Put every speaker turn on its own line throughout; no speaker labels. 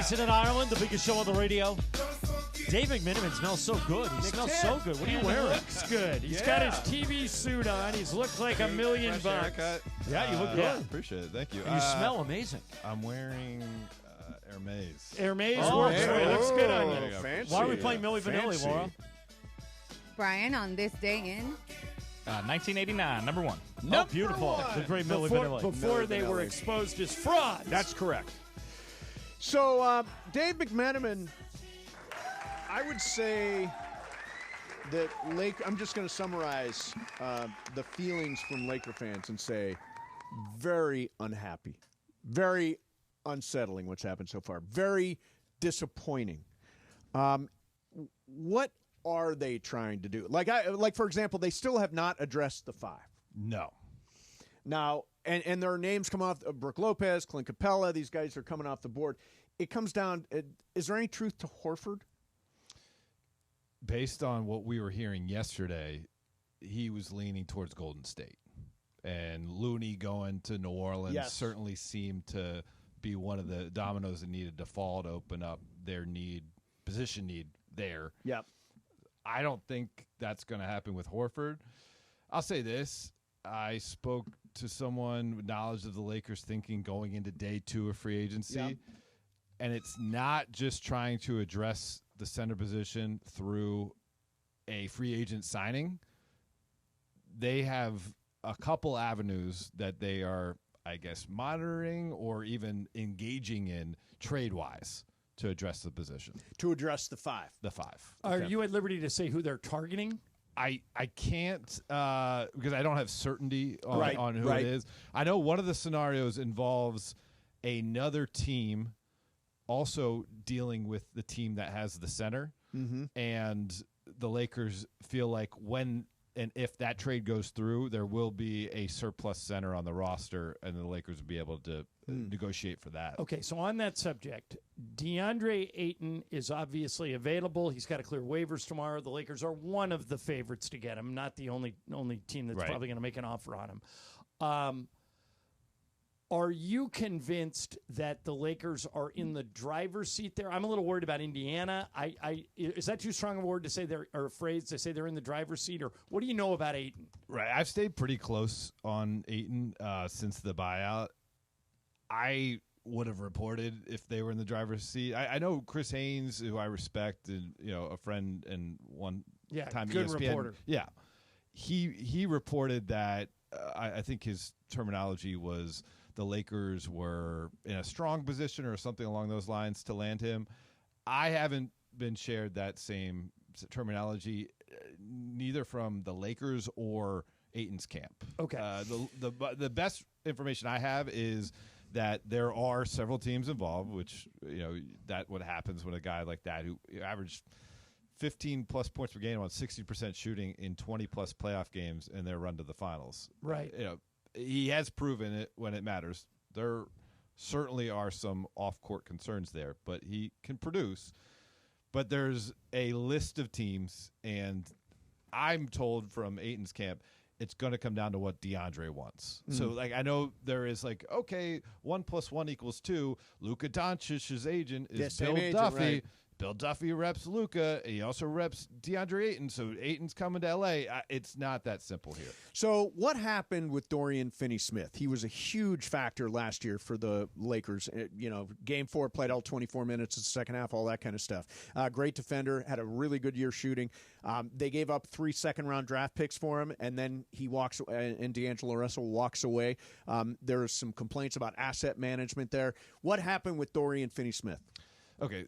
Jason in Ireland, the biggest show on the radio. Dave McMenamin smells so good. He smells so good. What are you wearing?
He looks good. He's got his TV suit on. He's looked like $1 million bucks.
Yeah, you look good.
Appreciate it. Thank you.
And you smell amazing.
I'm wearing Hermes.
Hermes
Oh,
works.
hey.
Looks good on
There
you.
you go.
Fancy.
Why are we playing Milli Vanilli, Laura?
Brian, on this day in
1989, number one.
Oh, beautiful. The great Milli Vanilli.
Before
Milli
they were
Vanilli.
exposed as frauds.
That's correct. So, Dave McMenamin, I would say that I'm just going to summarize the feelings from Laker fans and say very unhappy, very unsettling what's happened so far, very disappointing. What are they trying to do? Like for example, they still have not addressed the five.
No.
Now, and there are names come off, Brooke Lopez, Clint Capella, these guys are coming off the board. It comes down, is there any truth to Horford?
Based on what we were hearing yesterday, he was leaning towards Golden State. And Looney going to New Orleans certainly seemed to be one of the dominoes that needed to fall to open up their position need there.
Yep.
I don't think that's going to happen with Horford. I'll say this. I spoke to someone with knowledge of the Lakers thinking going into day 2 of free agency.
Yep.
And it's not just trying to address the center position through a free agent signing. They have a couple avenues that they are, I guess, monitoring or even engaging in trade-wise to address the position.
To address the five.
The five.
Are you at liberty to say who they're targeting?
I can't because I don't have certainty on who
right.
it is. I know one of the scenarios involves another team also dealing with the team that has the center, and the Lakers feel like when and if that trade goes through, there will be a surplus center on the roster, and the Lakers will be able to negotiate for that.
Okay, so on that subject, DeAndre Ayton is obviously available. He's got to clear waivers tomorrow. The Lakers are one of the favorites to get him, not the only team that's probably going to make an offer on him. Are you convinced that the Lakers are in the driver's seat there? I'm a little worried about Indiana. Is that too strong a word to say or a phrase to say they're in the driver's seat? Or what do you know about Ayton?
Right. I've stayed pretty close on Ayton since the buyout. I would have reported if they were in the driver's seat. I know Chris Haynes, who I respect, and a friend and one time
good
ESPN.
reporter.
Yeah, he reported that I think his terminology was the Lakers were in a strong position or something along those lines to land him. I haven't been shared that same terminology, neither from the Lakers or Ayton's camp.
Okay.
The best information I have is that there are several teams involved, which, that what happens when a guy like that who averaged 15-plus points per game on 60% shooting in 20-plus playoff games in their run to the finals.
Right.
He has proven it when it matters. There certainly are some off-court concerns there, but he can produce. But there's a list of teams, and I'm told from Ayton's camp it's going to come down to what DeAndre wants. So, I know there is 1 + 1 = 2. Luka Doncic's agent is Bill Duffy.
Right.
Bill Duffy reps Luka. He also reps DeAndre Ayton. So Ayton's coming to L.A. It's not that simple here.
So what happened with Dorian Finney-Smith? He was a huge factor last year for the Lakers. Game 4, played all 24 minutes in the second half, all that kind of stuff. Great defender, had a really good year shooting. They gave up 3 second-round draft picks for him, and then he walks and D'Angelo Russell walks away. There are some complaints about asset management there. What happened with Dorian Finney-Smith?
Okay,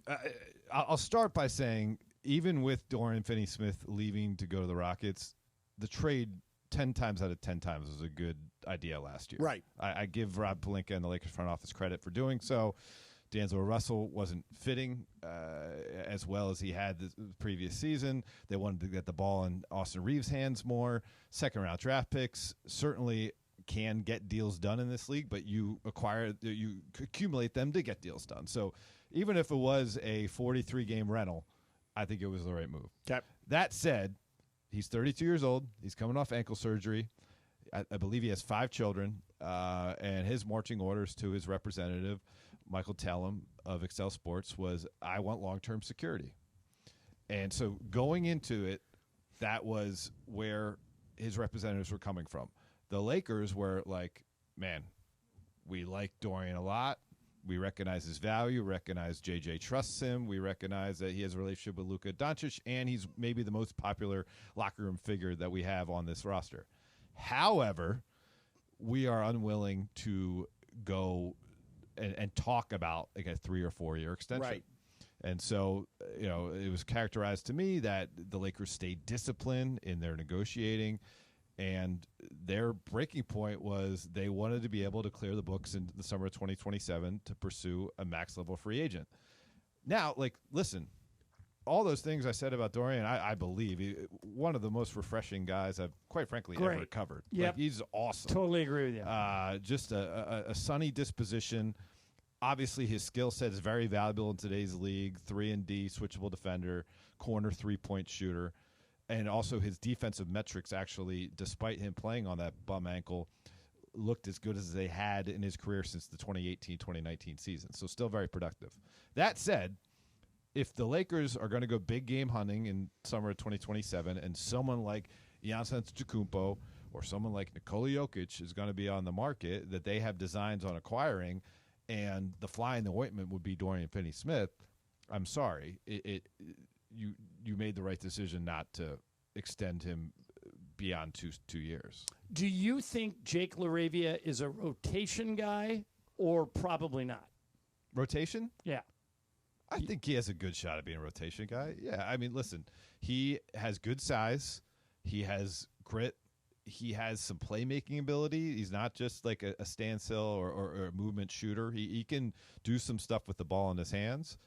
I'll start by saying, even with Dorian Finney-Smith leaving to go to the Rockets, the trade 10 times out of 10 times was a good idea last year.
Right.
I give Rob Pelinka and the Lakers front office credit for doing so. D'Angelo Russell wasn't fitting as well as he had the previous season. They wanted to get the ball in Austin Reeves' hands more. Second-round draft picks certainly can get deals done in this league, but you accumulate them to get deals done. So even if it was a 43-game rental, I think it was the right move.
Okay.
That said, he's 32 years old. He's coming off ankle surgery. I believe he has 5 children, and his marching orders to his representative, Michael Tellem, of Excel Sports was, I want long-term security. And so going into it, that was where his representatives were coming from. The Lakers were like, man, we like Dorian a lot. We recognize his value, recognize JJ trusts him. We recognize that he has a relationship with Luka Doncic, and he's maybe the most popular locker room figure that we have on this roster. However, we are unwilling to go and talk about like a 3 or 4 year extension.
Right.
And so, it was characterized to me that the Lakers stayed disciplined in their negotiating, and their breaking point was they wanted to be able to clear the books in the summer of 2027 to pursue a max-level free agent. Now, listen, all those things I said about Dorian, I believe one of the most refreshing guys I've, quite frankly, ever covered.
Yep.
He's awesome.
Totally agree with you.
Just a sunny disposition. Obviously, his skill set is very valuable in today's league. 3-and-D, switchable defender, corner 3-point shooter. And also his defensive metrics actually, despite him playing on that bum ankle, looked as good as they had in his career since the 2018-2019 season. So still very productive. That said, if the Lakers are going to go big game hunting in summer of 2027 and someone like Giannis Antetokounmpo or someone like Nikola Jokic is going to be on the market that they have designs on acquiring, and the fly in the ointment would be Dorian Finney-Smith, I'm sorry. You made the right decision not to extend him beyond two years.
Do you think Jake LaRavia is a rotation guy or probably not?
Rotation?
Yeah.
I think he has a good shot at being a rotation guy. Yeah, I mean, listen, he has good size. He has grit. He has some playmaking ability. He's not just like a standstill or a movement shooter. He can do some stuff with the ball in his hands.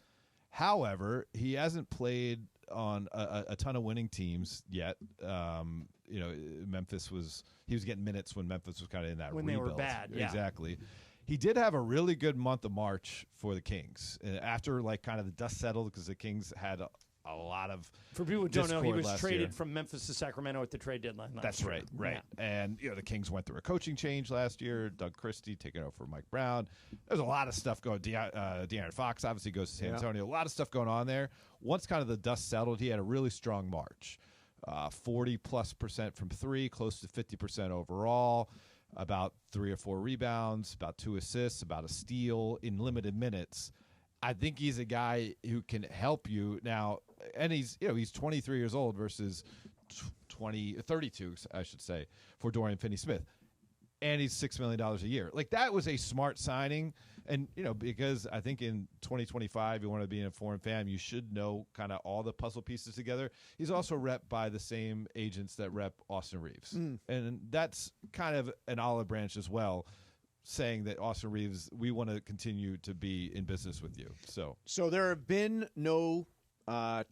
However, he hasn't played on a ton of winning teams yet. Memphis was getting minutes when Memphis was kind of in that
when
rebuild.
They were bad. Yeah.
Exactly. He did have a really good month of March for the Kings. After kind of the dust settled because the Kings had a lot of
For people who don't know, he was traded
year.
from Memphis to Sacramento at the trade deadline last
That's
year.
right.
Yeah.
And, the Kings went through a coaching change last year. Doug Christie taking over for Mike Brown. There's a lot of stuff going. De'Aaron Fox obviously goes to San Antonio. A lot of stuff going on there. Once kind of the dust settled, he had a really strong March. 40+% from three, close to 50% overall, about 3 or 4 rebounds, about 2 assists, about a steal in limited minutes. I think he's a guy who can help you now, and he's 23 years old versus 32, I should say, for Dorian Finney-Smith, and he's $6 million a year. That was a smart signing, and because I think in 2025 you want to be an informed fan, you should know kind of all the puzzle pieces together. He's also repped by the same agents that rep Austin Reeves, and that's kind of an olive branch as well, saying that Austin Reeves, we want to continue to be in business with you. So
there have been no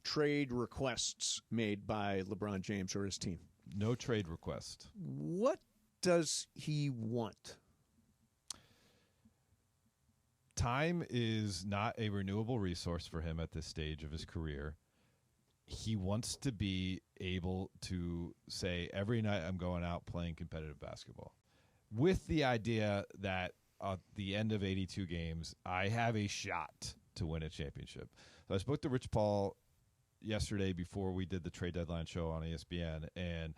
trade requests made by LeBron James or his team.
No trade request.
What does he want?
Time is not a renewable resource for him at this stage of his career. He wants to be able to say, every night I'm going out playing competitive basketball, with the idea that at the end of 82 games, I have a shot to win a championship. So I spoke to Rich Paul yesterday before we did the trade deadline show on ESPN, and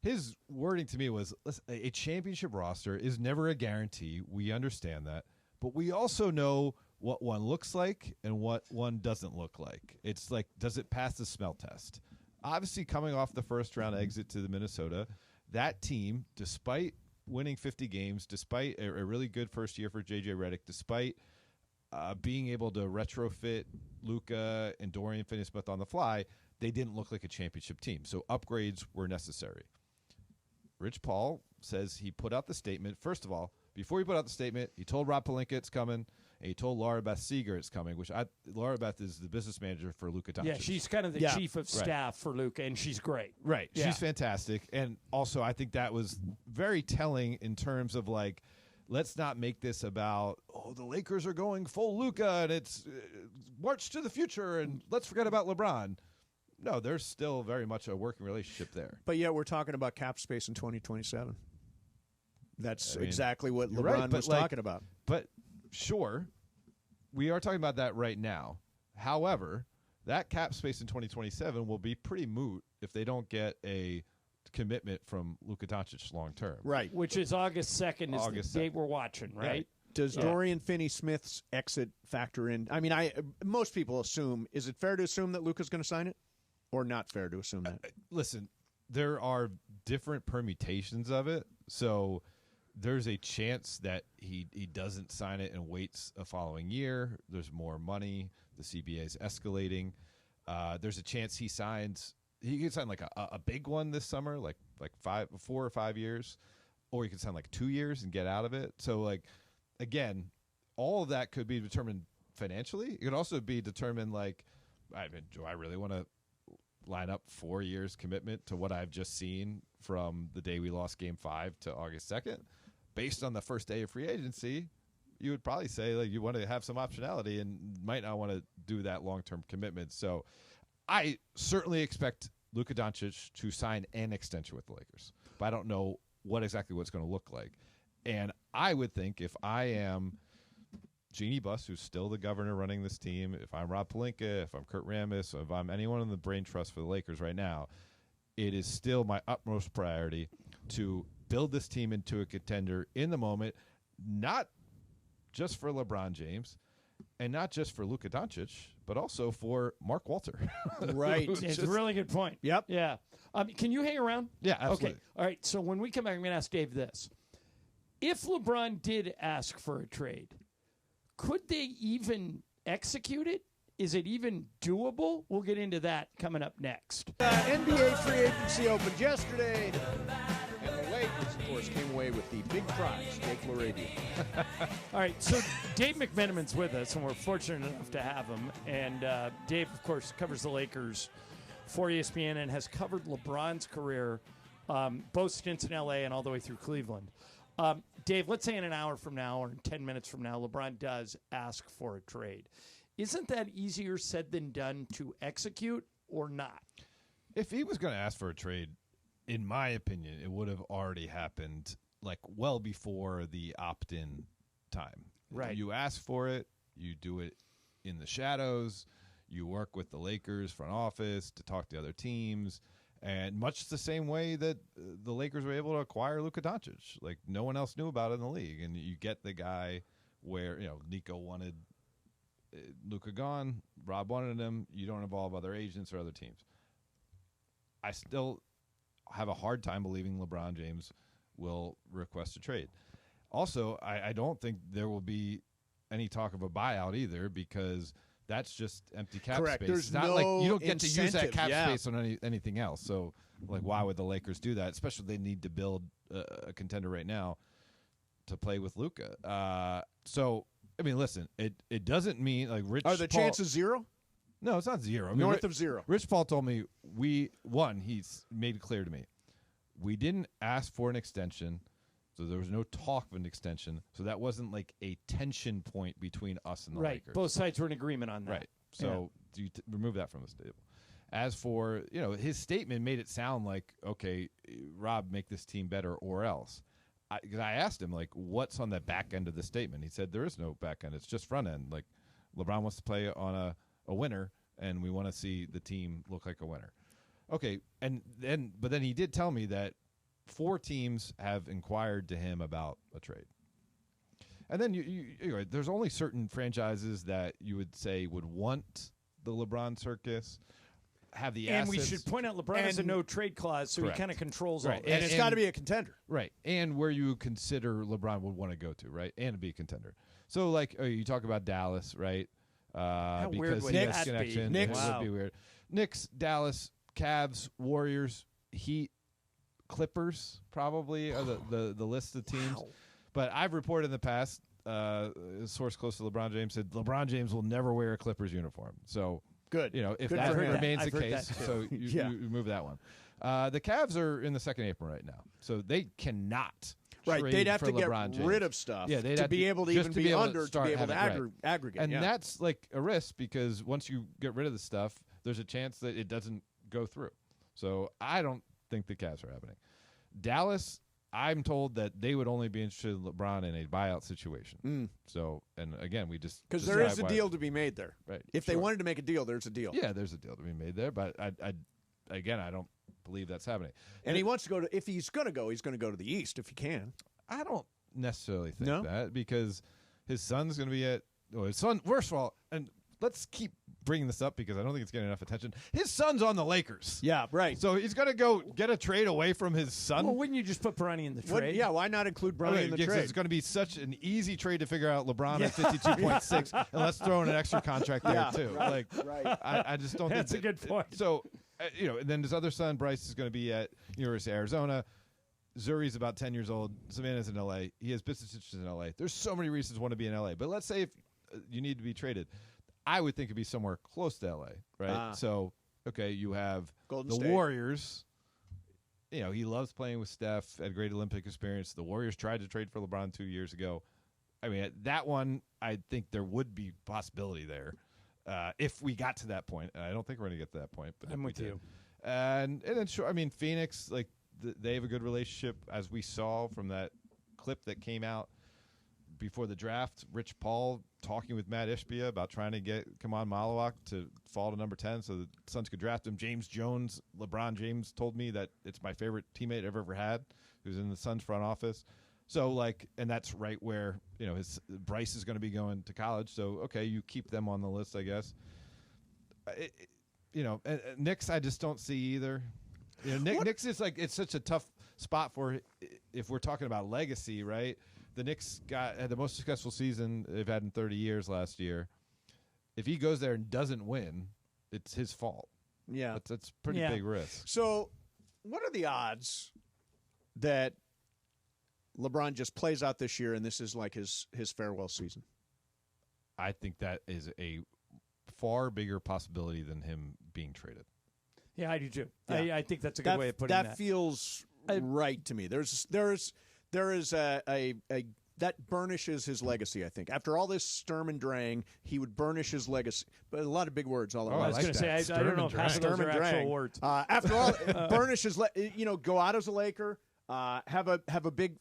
his wording to me was, listen, a championship roster is never a guarantee. We understand that. But we also know what one looks like and what one doesn't look like. It's like, does it pass the smell test? Obviously, coming off the first-round exit to the Minnesota, that team, despite winning 50 games, despite a really good first year for J.J. Redick, despite being able to retrofit Luka and Dorian Finney-Smith on the fly, they didn't look like a championship team. So upgrades were necessary. Rich Paul says he put out the statement. First of all, before he put out the statement, he told Rob Pelinka it's coming, and he told Laura Beth Seeger it's coming, Laura Beth is the business manager for Luka Doncic.
Yeah, she's kind of the chief of staff for Luka, and she's great.
Right.
Yeah.
She's fantastic. And also, I think that was very telling in terms of, let's not make this about, the Lakers are going full Luka, and it's march to the future, and let's forget about LeBron. No, there's still very much a working relationship there.
But yet we're talking about cap space in 2027. That's exactly what LeBron was talking about.
But sure, we are talking about that right now. However, that cap space in 2027 will be pretty moot if they don't get a commitment from Luka Doncic long term.
Right.
Which is August 2nd is
August
the date we're watching, right?
Right.
Does Dorian Finney-Smith's exit factor in? I mean, most people assume. Is it fair to assume that Luka's going to sign it, or not fair to assume that?
Listen, there are different permutations of it, so there's a chance that he doesn't sign it and waits a following year. There's more money. The CBA is escalating. There's a chance he signs. He could sign like a big one this summer, like 4 or 5 years, or he could sign like 2 years and get out of it. So like, again, all of that could be determined financially. It could also be determined like, do I really want to line up 4 years commitment to what I've just seen from the day we lost Game 5 to August 2nd? Based on the first day of free agency, you would probably say like you want to have some optionality and might not want to do that long-term commitment. So I certainly expect Luka Doncic to sign an extension with the Lakers, but I don't know what's going to look like. And I would think if I am Jeannie Buss, who's still the governor running this team, if I'm Rob Pelinka, if I'm Kurt Rambis, if I'm anyone in the brain trust for the Lakers right now, it is still my utmost priority to build this team into a contender in the moment, not just for LeBron James and not just for Luka Doncic, but also for Mark Walter.
Right.
It's a really good point.
Yep.
Yeah. Can you hang around?
Yeah, absolutely.
Okay. All right. So when we come back, I'm going to ask Dave this. If LeBron did ask for a trade, could they even execute it? Is it even doable? We'll get into that coming up next.
NBA free agency opened yesterday. And the Lakers, of course, came away with the big prize, Jake LaRavia.
All right, so Dave McMenamin's with us, and we're fortunate enough to have him. And Dave, of course, covers the Lakers for ESPN and has covered LeBron's career, both stints in L.A. and all the way through Cleveland. Dave, let's say in an hour from now or in 10 minutes from now, LeBron does ask for a trade. Isn't that easier said than done to execute or not?
If he was going to ask for a trade, in my opinion, it would have already happened like well before the opt-in time.
Right.
You ask for it, you do it in the shadows, you work with the Lakers front office to talk to other teams, and much the same way that the Lakers were able to acquire Luka Doncic. Like no one else knew about it in the league, and you get the guy where, Nico wanted Luka gone, Rob wanted him, you don't involve other agents or other teams. I still have a hard time believing LeBron James will request a trade. Also, I don't think there will be any talk of a buyout either, because that's just empty cap
Correct.
space.
There's
it's not
no
like you don't get to use that
incentive.
cap
Yeah.
space on anything else. So, like, why would the Lakers do that? Especially if they need to build a contender right now to play with Luka. So, I mean, listen, it doesn't mean like Rich.
Are the
Paul,
chances zero?
No, it's not zero. I mean,
North of zero.
Rich Paul told me he's made it clear to me, we didn't ask for an extension, so there was no talk of an extension. So that wasn't like a tension point between us and the Lakers.
Both sides were in agreement on that.
Right. So you remove that from the table. As for, his statement made it sound like, okay, Rob, make this team better or else. Because I asked him, like, what's on the back end of the statement? He said there is no back end. It's just front end. Like, LeBron wants to play on a winner, and we want to see the team look like a winner. Okay, but then he did tell me that 4 teams have inquired to him about a trade. And then there's only certain franchises that you would say would want the LeBron circus, have the
And
assets.
we should point out LeBron has a no-trade clause, so
Correct.
he kind of controls all
Right.
that.
And it's got to be a contender.
Right, and where you consider LeBron would want to go to, right, and to be a contender. So, like, you talk about Dallas, right?
How
Because
weird would
he
that
has
be?
connection.
Knicks.
It
Wow.
would be weird. Knicks, Dallas, Cavs, Warriors, Heat, Clippers probably are the list of teams.
Wow.
But I've reported in the past, a source close to LeBron James said LeBron James will never wear a Clippers uniform. So,
Good.
if
Good
that
for him.
remains
I've
the
heard
case,
that too.
so you
Yeah.
move that one. The Cavs are in the second apron right now, so they cannot.
Right.
trade
They'd have
for
to get
LeBron James.
rid of stuff
Yeah, they'd
to
have
be able to
just
even
to
be
able
under, to
start
be able to
having it, right.
aggregate.
And
yeah.
that's like a risk, because once you get rid of the stuff, there's a chance that it doesn't go through. So I don't think the Cavs are happening. Dallas, I'm told that they would only be interested in LeBron in a buyout situation. So, and again, we just
because there is a deal to be made there.
Right.
If they wanted to make a deal, there's a deal.
Yeah, there's a deal to be made there, but I don't believe that's happening.
And he wants to go to. If he's going to go, he's going to go to the East if he can.
I don't necessarily think that because his son's going to be at. Well, his son. First of all, and let's keep bringing this up because I don't think it's getting enough attention. His son's on the Lakers.
Yeah, right.
So he's going to go get a trade away from his son.
Well, wouldn't you just put Bronny in the trade?
Why not include Bronny in the trade?
It's going to be such an easy trade to figure out LeBron at 52.6, and let's throw in an extra contract there too.
Right, right.
I just don't.
That's
think
a good point.
So, and then his other son Bryce is going to be at University of Arizona. Zuri's about 10 years old. Savannah's in L.A. He has business interests in L.A. There's so many reasons to want to be in L.A. But let's say if you need to be traded, I would think it'd be somewhere close to L.A., right? So, okay, you have
Golden
the
State.
Warriors. He loves playing with Steph, had great Olympic experience. The Warriors tried to trade for LeBron 2 years ago. I mean, that one, I think there would be possibility there if we got to that point. And I don't think we're going to get to that point. But
I'm with you.
And then, sure, I mean, Phoenix, like, they have a good relationship, as we saw from that clip that came out before the draft. Rich Paul talking with Matt Ishbia about trying to get Kaman Malawak to fall to number 10 so the Suns could draft him. James Jones, LeBron James, told me that it's my favorite teammate I've ever had who's in the Suns front office. So, like, and that's right where, his Bryce is going to be going to college. So, okay, you keep them on the list, I guess. And Knicks, I just don't see either. Knicks is like, it's such a tough spot for, if we're talking about legacy, right? The Knicks had the most successful season they've had in 30 years last year. If he goes there and doesn't win, it's his fault.
Yeah.
That's pretty big risk.
So, what are the odds that LeBron just plays out this year and this is like his farewell season?
I think that is a far bigger possibility than him being traded.
Yeah, I do too.
Yeah.
I think that's a good way of putting that.
That feels right to me. There is a that burnishes his legacy, I think. After all this Sturm and Drang, he would burnish his legacy. But a lot of big words all at
I was going to say, I don't know if half of those are actual words.
After all, burnish his go out as a Laker, have a big,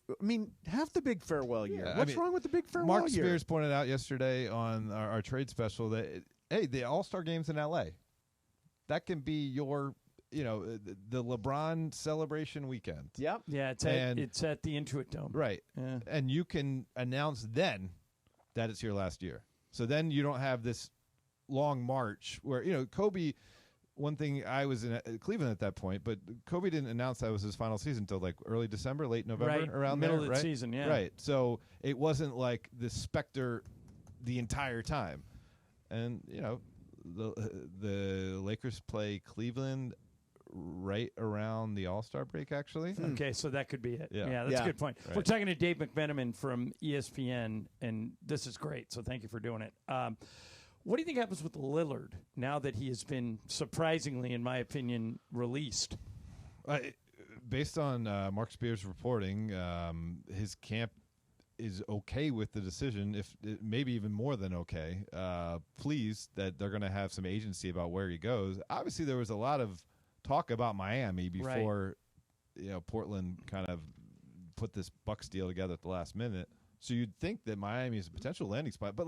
have the big farewell year. What's wrong with the big farewell
Mark
year?
Spears pointed out yesterday on our trade special that, hey, the All-Star game's in L.A. That can be your, the LeBron celebration weekend.
Yep.
Yeah, it's at the Intuit Dome.
Right.
Yeah.
And you can announce then that it's your last year. So then you don't have this long march where, Kobe, one thing, I was in Cleveland at that point, but Kobe didn't announce that was his final season until like early December, late November, around
middle
there,
of the season, yeah.
Right. So it wasn't like the specter the entire time. And, the Lakers play Cleveland right around the All-Star break, actually.
Okay, so that could be it.
Yeah.
That's a good point.
Right.
We're talking to Dave McMenamin from ESPN, and this is great, so thank you for doing it. What do you think happens with Lillard now that he has been surprisingly, in my opinion, released?
Based on Mark Spears' reporting, his camp is okay with the decision, if maybe even more than okay, pleased that they're going to have some agency about where he goes. Obviously, there was a lot of talk about Miami before Portland kind of put this Bucks deal together at the last minute. So you'd think that Miami is a potential landing spot, but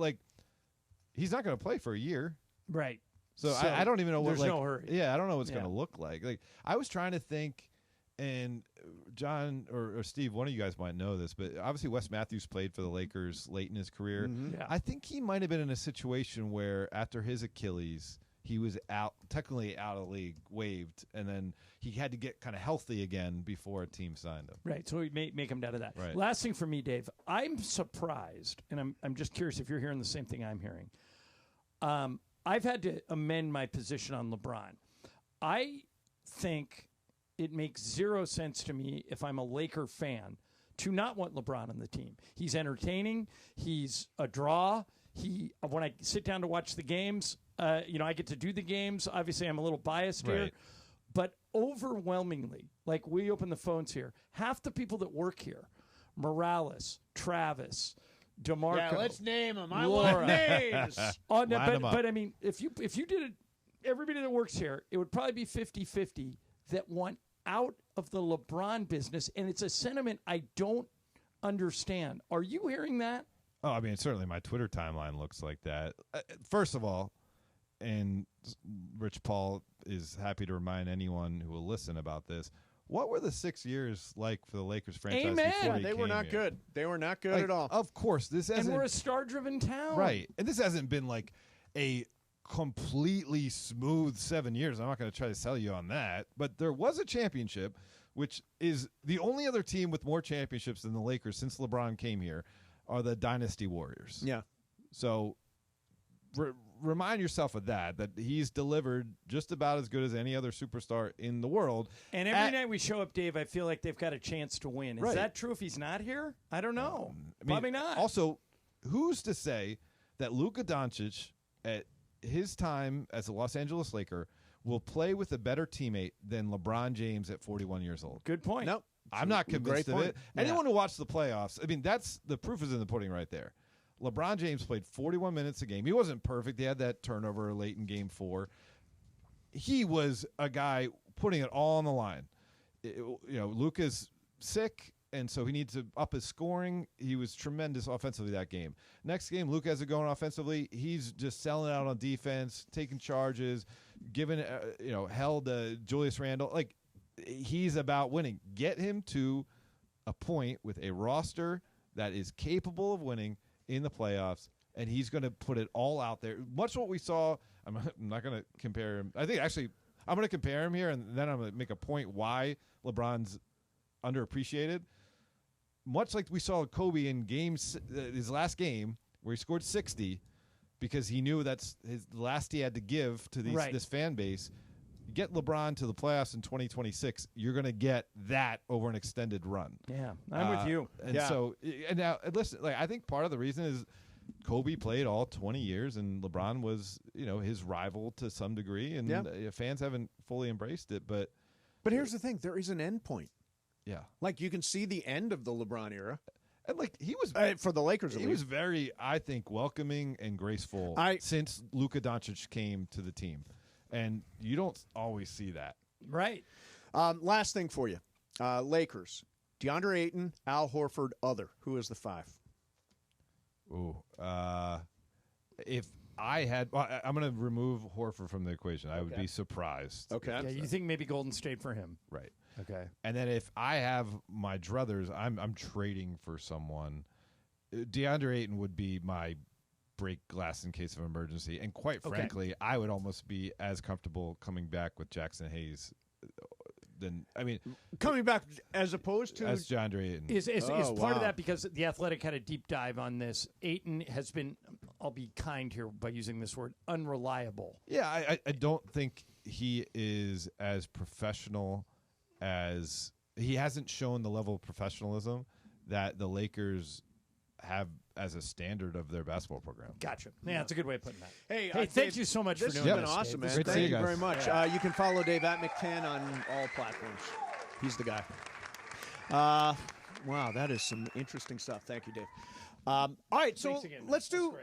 he's not going to play for a year.
Right.
So I don't even know what.
There's no hurry.
Yeah, I don't know what's going to look like. I was trying to think, and John or Steve, one of you guys might know this, but obviously Wes Matthews played for the Lakers late in his career.
Mm-hmm.
Yeah.
I think he might have been in a situation where after his Achilles, he was technically out of the league, waived, and then he had to get kind of healthy again before a team signed him.
Right, so we make him down to that.
Right.
Last thing for me, Dave, I'm surprised, and I'm just curious if you're hearing the same thing I'm hearing. I've had to amend my position on LeBron. I think it makes zero sense to me if I'm a Laker fan to not want LeBron on the team. He's entertaining. He's a draw. When I sit down to watch the games, I get to do the games. Obviously, I'm a little biased here.
Right.
But overwhelmingly, like we open the phones here, half the people that work here, Morales, Travis, DeMarco.
Yeah, let's name them. I
Laura.
want names.
Oh, no,
Line 'em up.
but I mean, if you did it, everybody that works here, it would probably be 50-50 that want out of the LeBron business, and it's a sentiment I don't understand. Are you hearing that?
Oh, I mean, certainly my Twitter timeline looks like that. First of all, and Rich Paul is happy to remind anyone who will listen about this, what were the 6 years like for the Lakers franchise?
Amen.
Before he
They were
came
not
here?
good. They were not good at all.
Of course, this hasn't.
And we're a star-driven town.
Right. And this hasn't been like a completely smooth 7 years. I'm not going to try to sell you on that. But there was a championship, which is the only other team with more championships than the Lakers since LeBron came here are the Dynasty Warriors.
Yeah.
So remind yourself of that he's delivered just about as good as any other superstar in the world.
And every night we show up, Dave, I feel like they've got a chance to win. Is
Right.
that true if he's not here? I don't know. Probably not.
Also, who's to say that Luka Doncic at his time as a Los Angeles Laker will play with a better teammate than LeBron James at 41 years old?
Good point.
Nope.
I'm not convinced
Great
of
point.
it. Anyone who watched the playoffs, I mean, that's the proof is in the pudding right there. LeBron James played 41 minutes a game. He wasn't perfect. He had that turnover late in Game 4. He was a guy putting it all on the line. Luka's sick, and so he needs to up his scoring. He was tremendous offensively that game. Next game, Luka has it going offensively. He's just selling out on defense, taking charges, giving hell to Julius Randle. Like, he's about winning. Get him to a point with a roster that is capable of winning in the playoffs, and he's going to put it all out there. Much what we saw, I'm not going to compare him. I think actually I'm going to compare him here, and then I'm going to make a point why LeBron's underappreciated. Much like we saw Kobe in his last game where he scored 60 because he knew that's his last he had to give to this fan base. Get LeBron to the playoffs in 2026, you're going to get that over an extended run.
Yeah, I'm with you.
And so, and now, listen, I think part of the reason is Kobe played all 20 years, and LeBron was, his rival to some degree, and fans haven't fully embraced it. But
here's the thing: there is an end point.
Yeah,
like you can see the end of the LeBron era,
and he was
for the Lakers.
He was very, I think, welcoming and graceful since Luka Doncic came to the team. And you don't always see that.
Right.
Last thing for you. Lakers. DeAndre Ayton, Al Horford, other. Who is the 5?
Ooh. If I had... I'm going to remove Horford from the equation. I would be surprised.
Okay.
Yeah, you think maybe Golden State for him.
Right.
Okay.
And then if I have my druthers, I'm trading for someone. DeAndre Ayton would be my break glass in case of emergency. And quite frankly, I would almost be as comfortable coming back with Jackson Hayes than,
coming back as opposed to
as DeAndre Ayton.
Is part of that because The Athletic had a deep dive on this. Ayton has been, I'll be kind here by using this word, unreliable.
Yeah, I don't think he is as professional as he hasn't shown the level of professionalism that the Lakers have as a standard of their basketball program.
Gotcha. Yeah, that's a good way of putting that.
Hey,
thank
Dave,
you so much for doing
this.
this.
This has been awesome, man.
Great to see
Thank
you
you
guys.
very much. You can follow Dave at McTen on all platforms. He's the guy. Wow, that is some interesting stuff. Thank you, Dave. All right, so let's do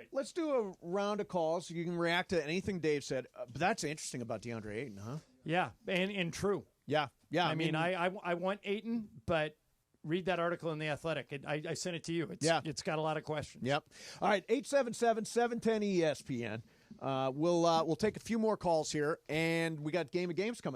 a round of calls. You can react to anything Dave said. But that's interesting about DeAndre Ayton, huh?
Yeah, and true.
Yeah.
I mean, I want Ayton, but read that article in The Athletic. I sent it to you. It's got a lot of questions.
Yep. All right, 877-710-ESPN. We'll take a few more calls here, and we got Game of Games coming